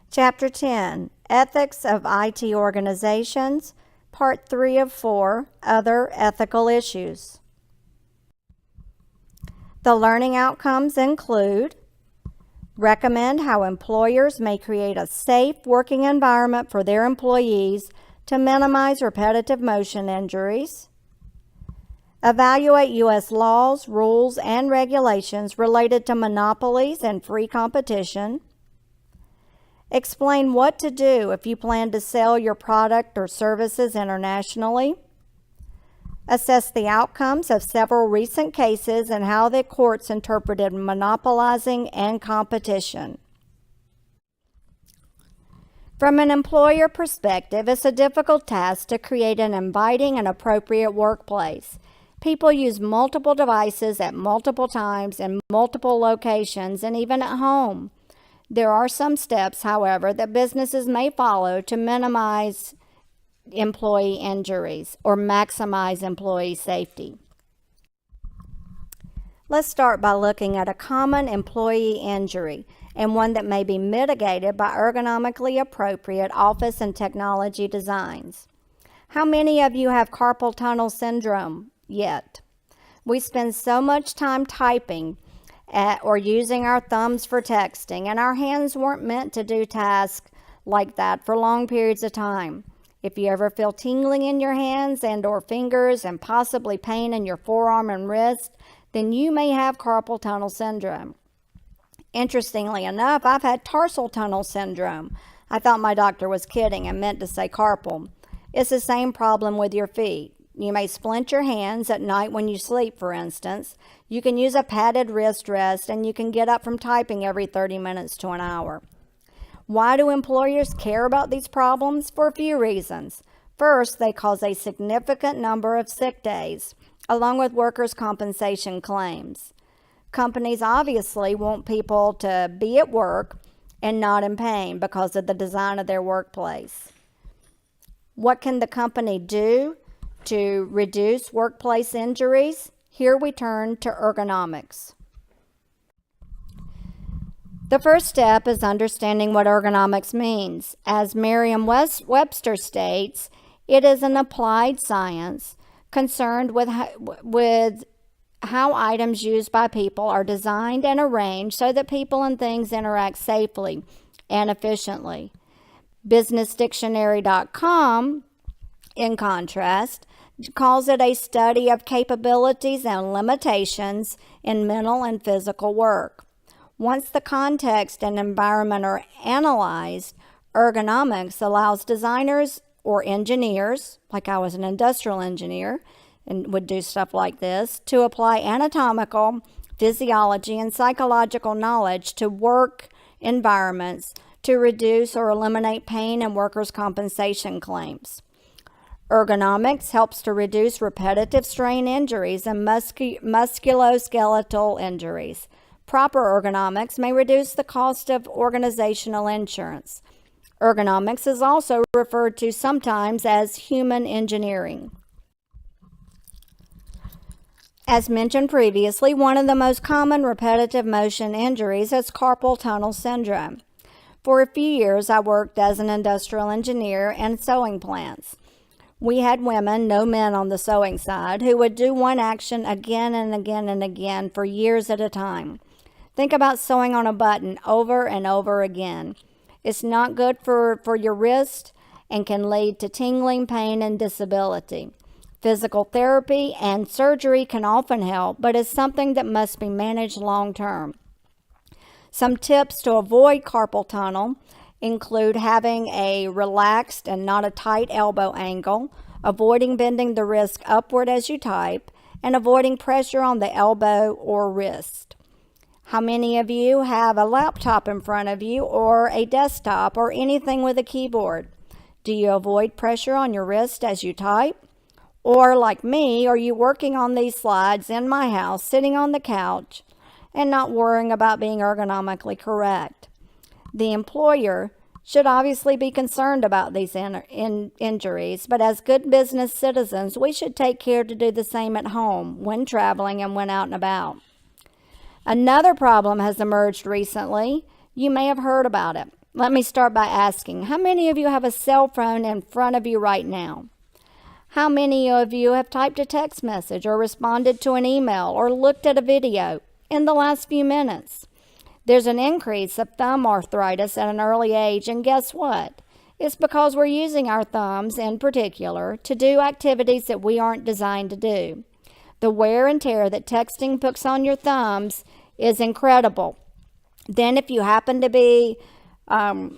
Chapter 10, Ethics of IT Organizations, Part 3 of 4, Other Ethical Issues. The learning outcomes include: recommend how employers may create a safe working environment for their employees to minimize repetitive motion injuries. Evaluate U.S. laws, rules, and regulations related to monopolies and free competition. Explain what to do if you plan to sell your product or services internationally. Assess the outcomes of several recent cases and how the courts interpreted monopolizing and competition. From an employer perspective, it's a difficult task to create an inviting and appropriate workplace. People use multiple devices at multiple times in multiple locations and even at home. There are some steps, however, that businesses may follow to minimize employee injuries or maximize employee safety. Let's start by looking at a common employee injury and one that may be mitigated by ergonomically appropriate office and technology designs. How many of you have carpal tunnel syndrome yet? We spend so much time typing or using our thumbs for texting, and our hands weren't meant to do tasks like that for long periods of time. If you ever feel tingling in your hands and or fingers and possibly pain in your forearm and wrist, then you may have carpal tunnel syndrome. Interestingly enough, I've had tarsal tunnel syndrome. I thought my doctor was kidding and meant to say carpal. It's the same problem with your feet. You may splint your hands at night when you sleep, for instance. You can use a padded wrist rest, and you can get up from typing every 30 minutes to an hour. Why do employers care about these problems? For a few reasons. First, they cause a significant number of sick days, along with workers' compensation claims. Companies obviously want people to be at work and not in pain because of the design of their workplace. What can the company do to reduce workplace injuries? Here we turn to ergonomics. The first step is understanding what ergonomics means. As Merriam-Webster states, it is an applied science concerned with how items used by people are designed and arranged so that people and things interact safely and efficiently. BusinessDictionary.com, in contrast, calls it a study of capabilities and limitations in mental and physical work. Once the context and environment are analyzed, ergonomics allows designers or engineers, like I was an industrial engineer and would do stuff like this, to apply anatomical, physiology, and psychological knowledge to work environments to reduce or eliminate pain and workers' compensation claims. Ergonomics helps to reduce repetitive strain injuries and musculoskeletal injuries. Proper ergonomics may reduce the cost of organizational insurance. Ergonomics is also referred to sometimes as human engineering. As mentioned previously, one of the most common repetitive motion injuries is carpal tunnel syndrome. For a few years, I worked as an industrial engineer in sewing plants. We had women, no men on the sewing side, who would do one action again and again and again for years at a time. Think about sewing on a button over and over again. It's not good for your wrist and can lead to tingling, pain, and disability. Physical therapy and surgery can often help, but it's something that must be managed long term. Some tips to avoid carpal tunnel include having a relaxed and not a tight elbow angle, avoiding bending the wrist upward as you type, and avoiding pressure on the elbow or wrist. How many of you have a laptop in front of you or a desktop or anything with a keyboard? Do you avoid pressure on your wrist as you type? Or like me, are you working on these slides in my house, sitting on the couch, and not worrying about being ergonomically correct? The employer should obviously be concerned about these injuries, but as good business citizens, we should take care to do the same at home, when traveling and when out and about. Another problem has emerged recently. You may have heard about it. Let me start by asking, how many of you have a cell phone in front of you right now? How many of you have typed a text message or responded to an email or looked at a video in the last few minutes? There's an increase of thumb arthritis at an early age, and guess what? It's because we're using our thumbs in particular to do activities that we aren't designed to do. The wear and tear that texting puts on your thumbs is incredible. Then if you happen to be an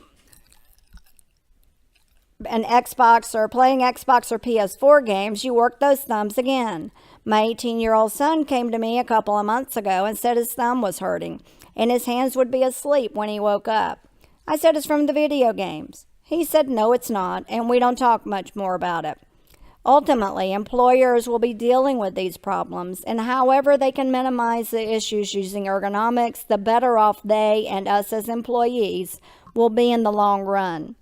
Xbox or playing Xbox or PS4 games, you work those thumbs again. My 18-year-old son came to me a couple of months ago and said his thumb was hurting and his hands would be asleep when he woke up. I said, it's from the video games. He said, no, it's not, and we don't talk much more about it. Ultimately, employers will be dealing with these problems, and however they can minimize the issues using ergonomics, the better off they and us as employees will be in the long run.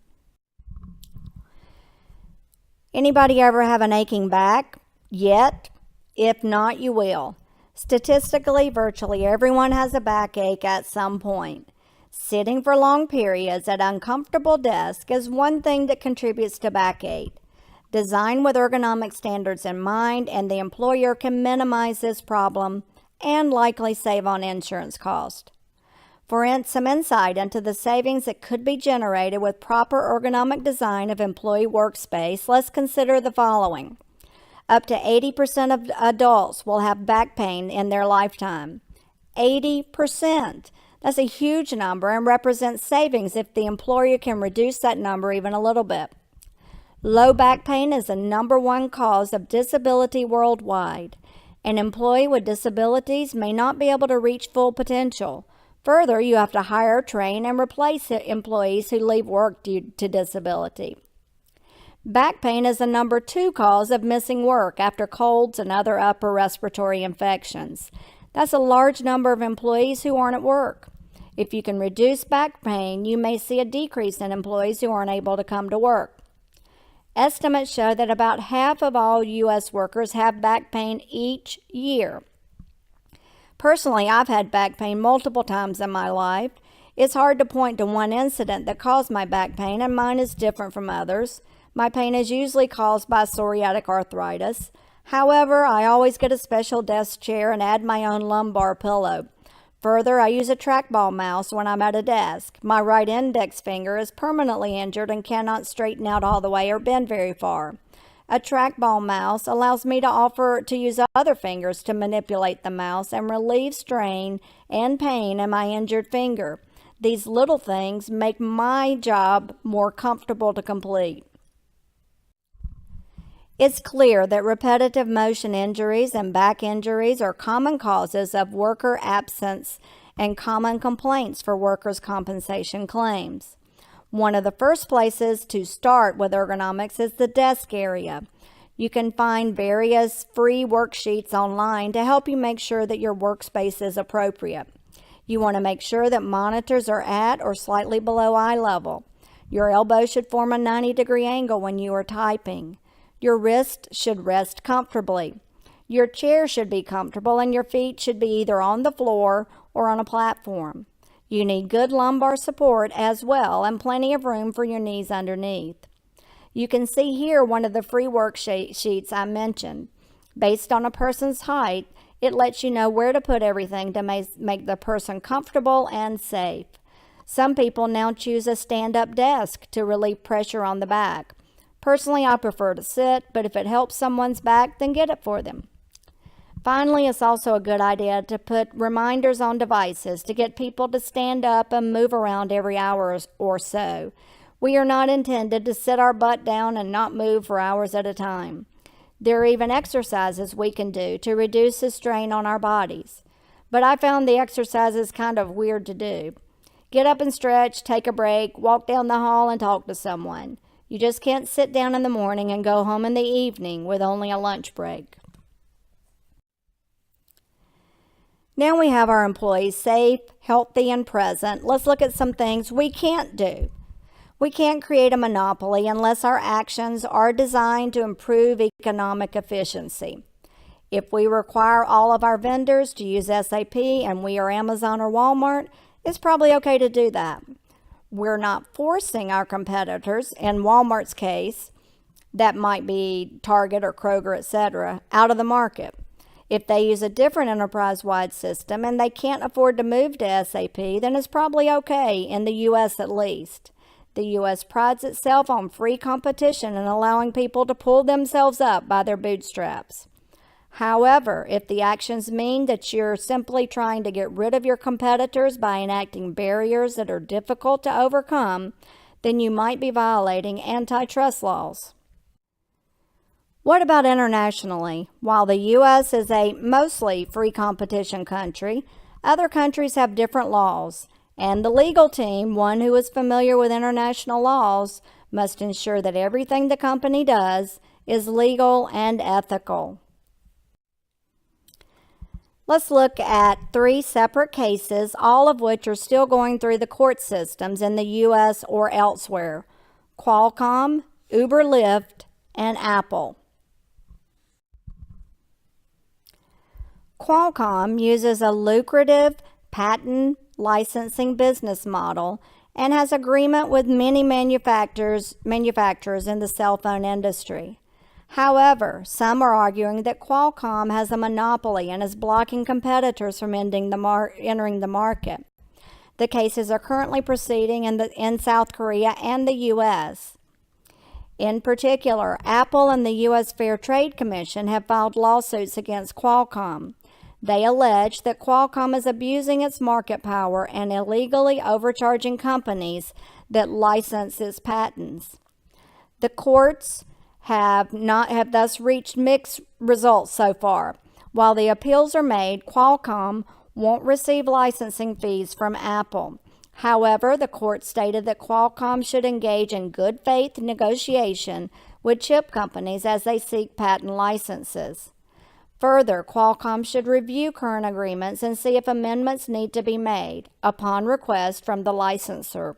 Anybody ever have an aching back yet? If not, you will. Statistically, virtually everyone has a backache at some point. Sitting for long periods at uncomfortable desks is one thing that contributes to backache. Design with ergonomic standards in mind, and the employer can minimize this problem and likely save on insurance cost. For some insight into the savings that could be generated with proper ergonomic design of employee workspace, let's consider the following. Up to 80% of adults will have back pain in their lifetime. 80%. That's a huge number and represents savings if the employer can reduce that number even a little bit. Low back pain is the #1 cause of disability worldwide. An employee with disabilities may not be able to reach full potential. Further, you have to hire, train, and replace employees who leave work due to disability. Back pain is the #2 cause of missing work after colds and other upper respiratory infections. That's a large number of employees who aren't at work. If you can reduce back pain, you may see a decrease in employees who aren't able to come to work. Estimates show that about half of all U.S. workers have back pain each year. Personally, I've had back pain multiple times in my life. It's hard to point to one incident that caused my back pain, and mine is different from others. My pain is usually caused by psoriatic arthritis. However, I always get a special desk chair and add my own lumbar pillow. Further, I use a trackball mouse when I'm at a desk. My right index finger is permanently injured and cannot straighten out all the way or bend very far. A trackball mouse allows me to use other fingers to manipulate the mouse and relieve strain and pain in my injured finger. These little things make my job more comfortable to complete. It's clear that repetitive motion injuries and back injuries are common causes of worker absence and common complaints for workers' compensation claims. One of the first places to start with ergonomics is the desk area. You can find various free worksheets online to help you make sure that your workspace is appropriate. You want to make sure that monitors are at or slightly below eye level. Your elbow should form a 90-degree angle when you are typing. Your wrist should rest comfortably. Your chair should be comfortable and your feet should be either on the floor or on a platform. You need good lumbar support as well and plenty of room for your knees underneath. You can see here one of the free worksheets I mentioned. Based on a person's height, it lets you know where to put everything to make the person comfortable and safe. Some people now choose a stand-up desk to relieve pressure on the back. Personally, I prefer to sit, but if it helps someone's back, then get it for them. Finally, it's also a good idea to put reminders on devices to get people to stand up and move around every hour or so. We are not intended to sit our butt down and not move for hours at a time. There are even exercises we can do to reduce the strain on our bodies. But I found the exercises kind of weird to do. Get up and stretch, take a break, walk down the hall and talk to someone. You just can't sit down in the morning and go home in the evening with only a lunch break. Now we have our employees safe, healthy, and present. Let's look at some things we can't do. We can't create a monopoly unless our actions are designed to improve economic efficiency. If we require all of our vendors to use SAP and we are Amazon or Walmart, it's probably okay to do that. we're not forcing our competitors, in Walmart's case, that might be Target or Kroger, etc., out of the market. If they use a different enterprise-wide system and they can't afford to move to SAP, then it's probably okay, in the U.S. at least. The U.S. prides itself on free competition and allowing people to pull themselves up by their bootstraps. However, if the actions mean that you're simply trying to get rid of your competitors by enacting barriers that are difficult to overcome, then you might be violating antitrust laws. What about internationally? While the U.S. is a mostly free competition country, other countries have different laws, and the legal team, one who is familiar with international laws, must ensure that everything the company does is legal and ethical. Let's look at 3 separate cases, all of which are still going through the court systems in the U.S. or elsewhere: Qualcomm, Uber, Lyft, and Apple. Qualcomm uses a lucrative patent licensing business model and has agreement with many manufacturers in the cell phone industry. However, some are arguing that Qualcomm has a monopoly and is blocking competitors from entering the market. The cases are currently proceeding in South Korea and the U.S. In particular, Apple and the U.S. Fair Trade Commission have filed lawsuits against Qualcomm. They allege that Qualcomm is abusing its market power and illegally overcharging companies that license its patents. The courts have thus reached mixed results so far. While the appeals are made, Qualcomm won't receive licensing fees from Apple. However, the court stated that Qualcomm should engage in good faith negotiation with chip companies as they seek patent licenses. Further, Qualcomm should review current agreements and see if amendments need to be made upon request from the licensor.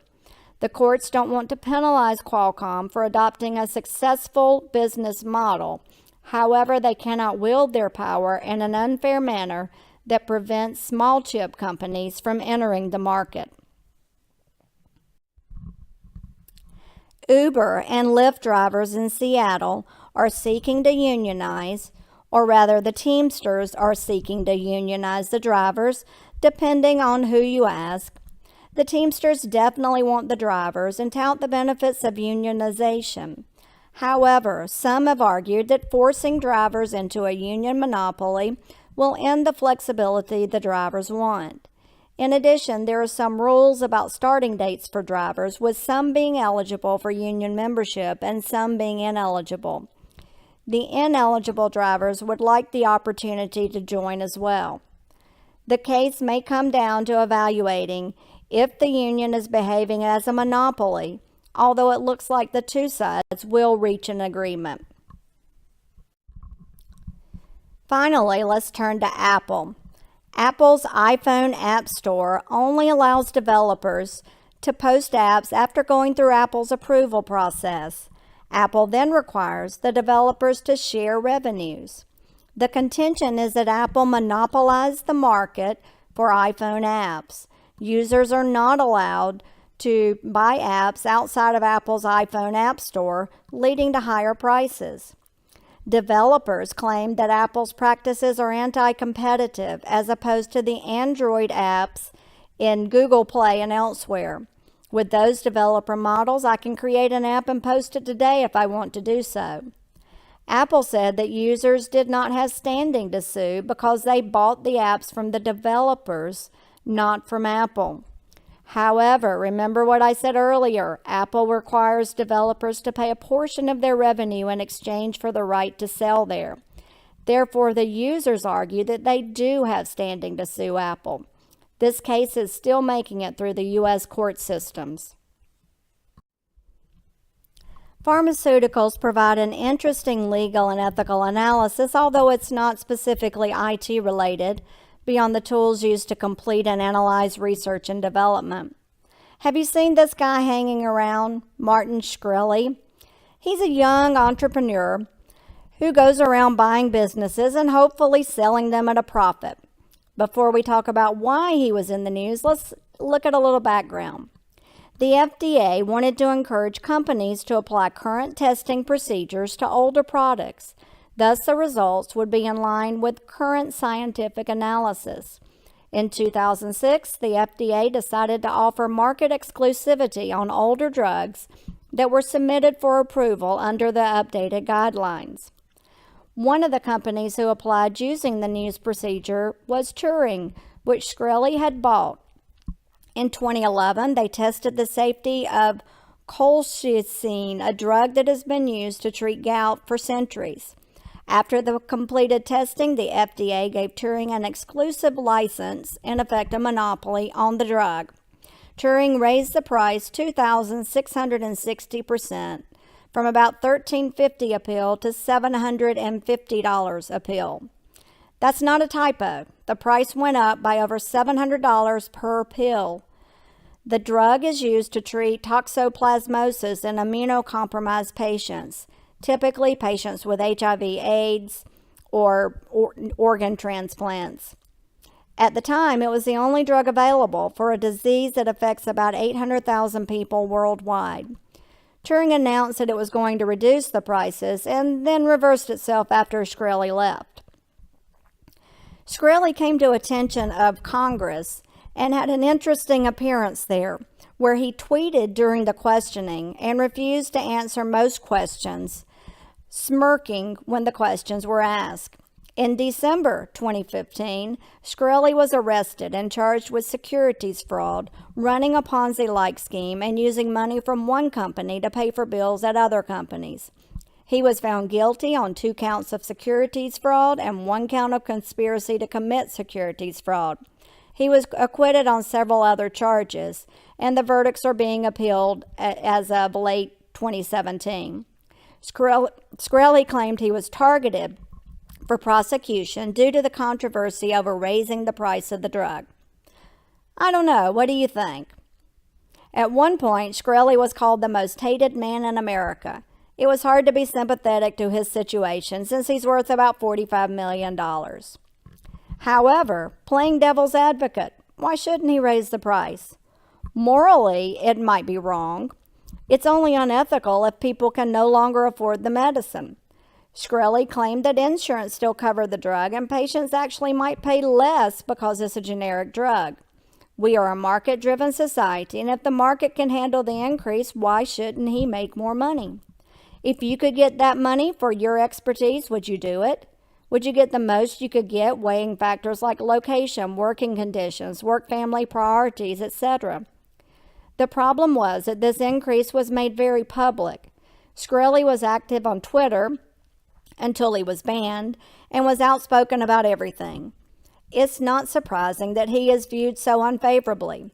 The courts don't want to penalize Qualcomm for adopting a successful business model. However, they cannot wield their power in an unfair manner that prevents small chip companies from entering the market. Uber and Lyft drivers in Seattle are seeking to unionize, or rather the Teamsters are seeking to unionize the drivers, depending on who you ask. The Teamsters definitely want the drivers and tout the benefits of unionization. However, some have argued that forcing drivers into a union monopoly will end the flexibility the drivers want. In addition, there are some rules about starting dates for drivers, with some being eligible for union membership and some being ineligible. The ineligible drivers would like the opportunity to join as well. The case may come down to evaluating if the union is behaving as a monopoly, although it looks like the two sides will reach an agreement. Finally, let's turn to Apple. Apple's iPhone App Store only allows developers to post apps after going through Apple's approval process. Apple then requires the developers to share revenues. The contention is that Apple monopolized the market for iPhone apps. Users are not allowed to buy apps outside of Apple's iPhone App Store, leading to higher prices. Developers claim that Apple's practices are anti-competitive as opposed to the Android apps in Google Play and elsewhere. With those developer models, I can create an app and post it today if I want to do so. Apple said that users did not have standing to sue because they bought the apps from the developers, not from Apple. However, remember what I said earlier, Apple requires developers to pay a portion of their revenue in exchange for the right to sell there. Therefore, the users argue that they do have standing to sue Apple. This case is still making it through the U.S. court systems. Pharmaceuticals provide an interesting legal and ethical analysis, although it's not specifically IT related, beyond the tools used to complete and analyze research and development. Have you seen this guy hanging around, Martin Shkreli? He's a young entrepreneur who goes around buying businesses and hopefully selling them at a profit. Before we talk about why he was in the news, let's look at a little background. The FDA wanted to encourage companies to apply current testing procedures to older products. Thus, the results would be in line with current scientific analysis. In 2006, the FDA decided to offer market exclusivity on older drugs that were submitted for approval under the updated guidelines. One of the companies who applied using the new procedure was Turing, which Shkreli had bought. In 2011, they tested the safety of colchicine, a drug that has been used to treat gout for centuries. After the completed testing, the FDA gave Turing an exclusive license, in effect a monopoly, on the drug. Turing raised the price 2,660%, from about $13.50 a pill to $750 a pill. That's not a typo. The price went up by over $700 per pill. The drug is used to treat toxoplasmosis in immunocompromised patients, typically patients with HIV/AIDS or organ transplants. At the time, it was the only drug available for a disease that affects about 800,000 people worldwide. Turing announced that it was going to reduce the prices and then reversed itself after Shkreli left. Shkreli came to attention of Congress and had an interesting appearance there, where he tweeted during the questioning and refused to answer most questions, smirking when the questions were asked. In December 2015, Shkreli was arrested and charged with securities fraud, running a Ponzi-like scheme, and using money from one company to pay for bills at other companies. He was found guilty on 2 counts of securities fraud and 1 count of conspiracy to commit securities fraud. He was acquitted on several other charges, and the verdicts are being appealed as of late 2017. Shkreli claimed he was targeted for prosecution due to the controversy over raising the price of the drug. I don't know. What do you think? At one point, Shkreli was called the most hated man in America. It was hard to be sympathetic to his situation since he's worth about $45 million. However, playing devil's advocate, why shouldn't he raise the price? Morally, it might be wrong. It's only unethical if people can no longer afford the medicine. Shkreli claimed that insurance still covered the drug and patients actually might pay less because it's a generic drug. We are a market-driven society, and if the market can handle the increase, why shouldn't he make more money? If you could get that money for your expertise, would you do it? Would you get the most you could get, weighing factors like location, working conditions, work-family priorities, etc.? The problem was that this increase was made very public. Shkreli was active on Twitter until he was banned and was outspoken about everything. It's not surprising that he is viewed so unfavorably.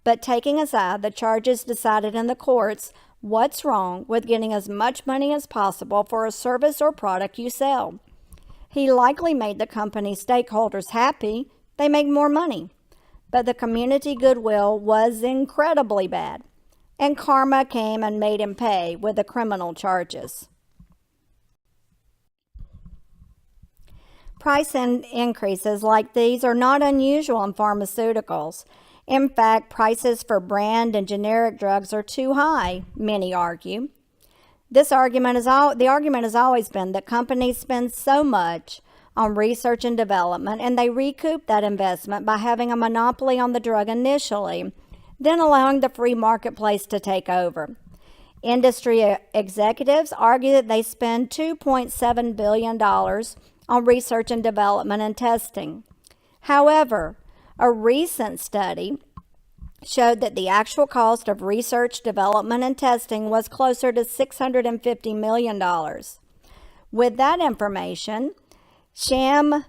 But taking aside the charges decided in the courts, what's wrong with getting as much money as possible for a service or product you sell? He likely made the company stakeholders happy. They make more money. But the community goodwill was incredibly bad, and karma came and made him pay with the criminal charges. Price increases like these are not unusual in pharmaceuticals. In fact, prices for brand and generic drugs are too high, many argue. The argument has always been that companies spend so much on research and development, and they recoup that investment by having a monopoly on the drug initially, then allowing the free marketplace to take over. Industry executives argue that they spend $2.7 billion on research and development and testing. However, a recent study showed that the actual cost of research, development, and testing was closer to $650 million. With that information, Sham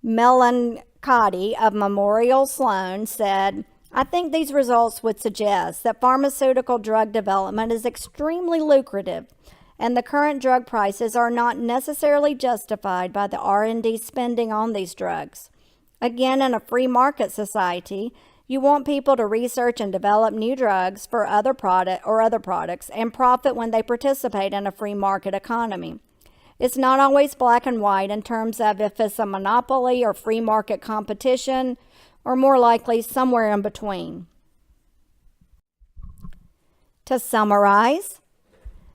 Melankati of Memorial Sloan said, "I think these results would suggest that pharmaceutical drug development is extremely lucrative, and the current drug prices are not necessarily justified by the R&D spending on these drugs. Again, in a free market society, you want people to research and develop new drugs for other products and profit when they participate in a free market economy. It's not always black and white in terms of if it's a monopoly or free market competition, or more likely somewhere in between." To summarize,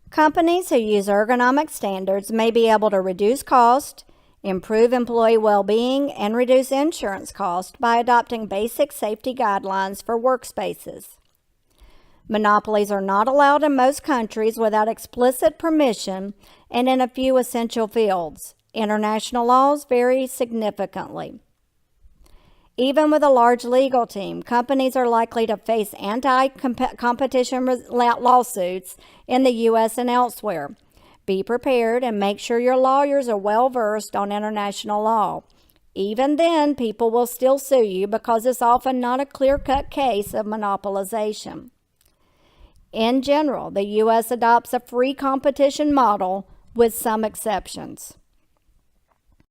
companies who use ergonomic standards may be able to reduce cost, improve employee well-being, and reduce insurance costs by adopting basic safety guidelines for workspaces. Monopolies are not allowed in most countries without explicit permission and in a few essential fields. International laws vary significantly. Even with a large legal team, companies are likely to face anti-competition lawsuits in the U.S. and elsewhere. Be prepared and make sure your lawyers are well versed on international law. Even then, people will still sue you because it's often not a clear-cut case of monopolization. In general, the U.S. adopts a free competition model with some exceptions.